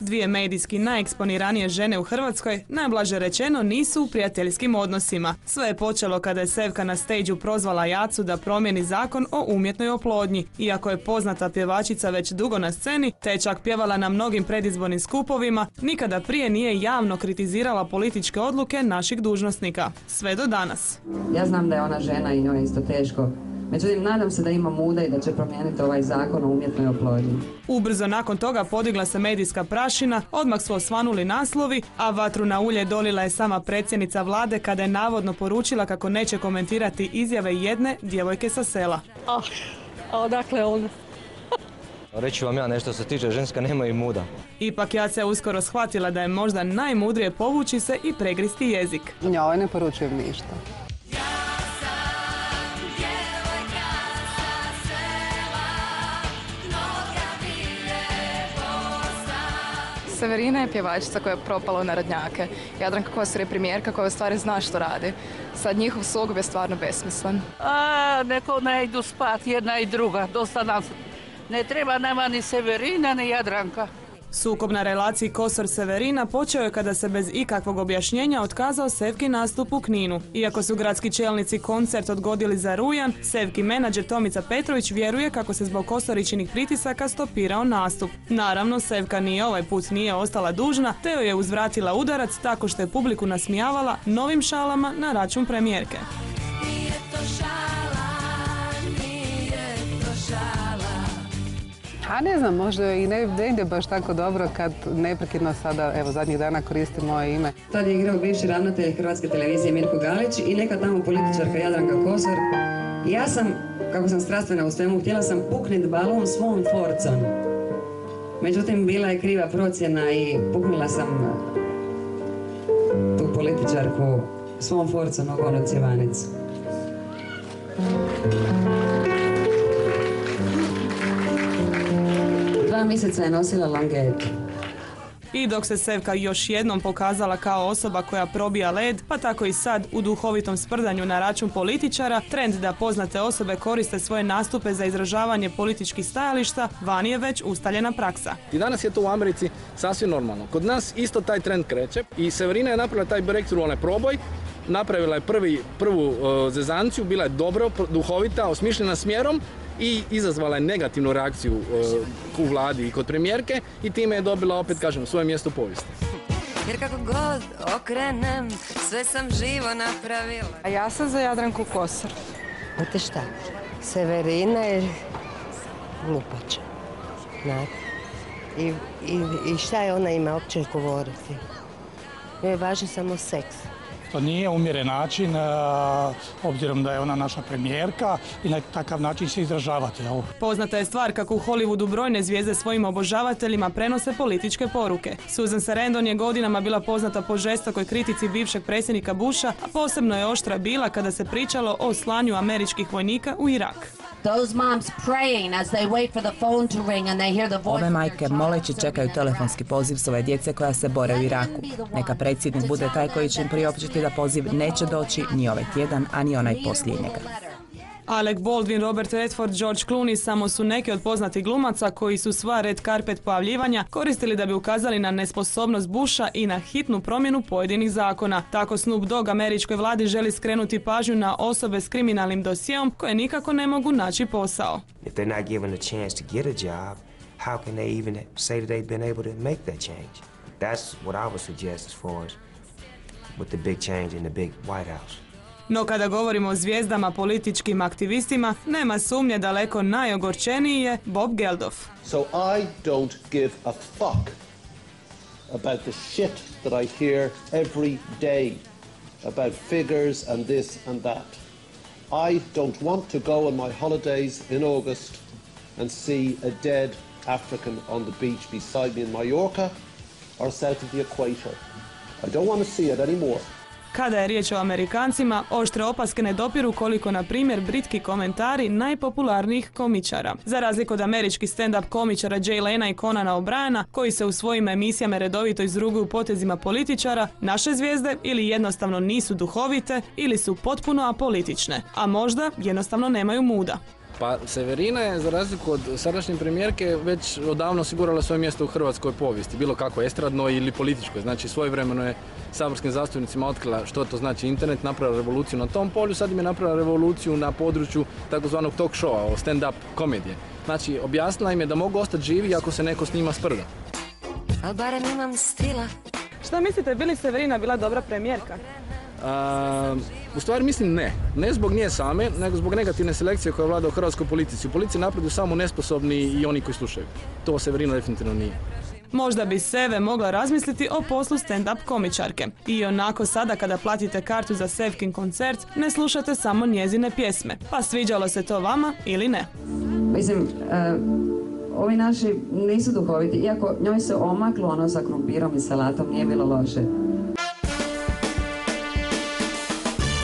Dvije medijski najeksponiranije žene u Hrvatskoj, najblaže rečeno, nisu u prijateljskim odnosima. Sve je počelo kada je Sevka na stageu prozvala Jacu da promijeni zakon o umjetnoj oplodnji. Iako je poznata pjevačica već dugo na sceni, te je čak pjevala na mnogim predizbornim skupovima, nikada prije nije javno kritizirala političke odluke naših dužnosnika. Sve do danas. Ja znam da je ona žena i njoj je isto teško. Međutim, nadam se da ima muda i da će promijeniti ovaj zakon o umjetnoj oplodnji. Ubrzo nakon toga podigla se medijska prašina, odmah su osvanuli naslovi, a vatru na ulje dolila je sama predsjednica vlade kada je navodno poručila kako neće komentirati izjave jedne djevojke sa sela. A odakle on? Reći vam ja nešto se tiče, ženska nema i muda. Ipak Jaca je uskoro shvatila da je možda najmudrije povući se i pregristi jezik. Njoj ne poručujem ništa. Severina je pjevačica koja je propala u narodnjake. Jadranka Kosor je premijerka koja u stvari zna što radi. Sad njihov sukob je stvarno besmislen. Neko ne idu spat jedna i druga. Dosta nam ne treba nama ni Severina ni Jadranka. Sukob na relaciji Kosor-Severina počeo je kada se bez ikakvog objašnjenja otkazao Sevkin nastup u Kninu. Iako su gradski čelnici koncert odgodili za rujan, Sevki menadžer Tomica Petrović vjeruje kako se zbog Kosoričinih pritisaka stopirao nastup. Naravno, Sevka ni ovaj put nije ostala dužna, te joj je uzvratila udarac tako što je publiku nasmijavala novim šalama na račun premijerke. A ne znam, možda i ne ide baš tako dobro kad neprekidno sada, evo, zadnjih dana koristi moje ime. Tad je igrao bivši ravnatelj Hrvatske televizije Mirko Galić i neka tamo političarka Jadranka Kosor. I ja sam, kako sam strastvena u svemu, htjela sam puknit balon svom forcom. Međutim, bila je kriva procjena i puknula sam tu političarku svom forcom u onu cjevanicu. 2 mjeseca je nosila langetu. I dok se Sevka još jednom pokazala kao osoba koja probija led, pa tako i sad u duhovitom sprdanju na račun političara, trend da poznate osobe koriste svoje nastupe za izražavanje političkih stajališta vani je već ustaljena praksa. I danas je to u Americi sasvim normalno. Kod nas isto taj trend kreće i Severina je napravila taj breakthrough, onaj proboj, napravila je prvu zezanciju, bila je dobro, duhovita, osmišljena smjerom i izazvala je negativnu reakciju u vladi i kod premijerke i time je dobila, opet kažem, svoje mjesto u povijesti. Jer kako god okrenem, sve sam živo napravila. A ja sam za Jadranku Kosor. Znate šta, Severina je glupača. I šta je ona ima uopće govoriti? Joj je važno samo seks. To nije umjeren način, obzirom da je ona naša premijerka i na takav način se izražavati. Poznata je stvar kako u Hollywoodu brojne zvijezde svojim obožavateljima prenose političke poruke. Susan Sarandon je godinama bila poznata po žestokoj kritici bivšeg predsjednika Busha, a posebno je oštra bila kada se pričalo o slanju američkih vojnika u Irak. Ove majke moleći čekaju telefonski poziv svoje djece koja se bore u Iraku. Neka predsjednik bude taj koji će im priopćiti da poziv neće doći ni ovaj tjedan, a ni onaj poslije njega. Alec Baldwin, Robert Redford, George Clooney samo su neki od poznatih glumaca koji su sva red carpet pojavljivanja koristili da bi ukazali na nesposobnost Busha i na hitnu promjenu pojedinih zakona. Tako Snoop Dogg američkoj vladi želi skrenuti pažnju na osobe s kriminalnim dosjeom koje nikako ne mogu naći posao. If they're not given a chance to get a job, how can they even say that they've been able to make that change? That's what I would suggest as far as with the big change in the big White House. No kada govorimo o zvijezdama, političkim aktivistima, nema sumnje daleko najogorčeniji je Bob Geldof. So I don't give a fuck about the shit that I hear every day about figures and this and that. I don't want to go on my holidays in August and see a dead African on the beach beside me in Mallorca or south of the equator. I don't want to see it anymore. Kada je riječ o Amerikancima, oštre opaske ne dopiru koliko, na primjer, britki komentari najpopularnijih komičara. Za razliku od američkih stand-up komičara Jay Lena i Conana O'Briena, koji se u svojim emisijama redovito izruguju potezima političara, naše zvijezde ili jednostavno nisu duhovite ili su potpuno apolitične, a možda jednostavno nemaju muda. Pa Severina je, za razliku od sadašnje premijerke, već odavno osigurala svoje mjesto u hrvatskoj povijesti, bilo kako estradnoj ili političkoj. Znači, svojevremeno je saborskim zastupnicima otkrila što to znači internet, napravila revoluciju na tom polju, sad im je napravila revoluciju na području takozvanog talk showa, stand-up komedije. Znači, objasnila im je da mogu ostati živi ako se neko s njima sprda. Al barem imam stila. Šta mislite, bi li Severina bila dobra premijerka? U stvari mislim ne. Ne zbog nje same, nego zbog negativne selekcije koja vlada u hrvatskoj politici. U policiji napreduju samo nesposobni i oni koji slušaju. To Severina definitivno nije. Možda bi Seve mogla razmisliti o poslu stand-up komičarke. I onako sada kada platite kartu za Sevkin koncert, ne slušate samo njezine pjesme. Pa sviđalo se to vama ili ne? Mislim, ovi naši nisu duhoviti, iako njoj se omaklo ono sa krumpirom i salatom, nije bilo loše.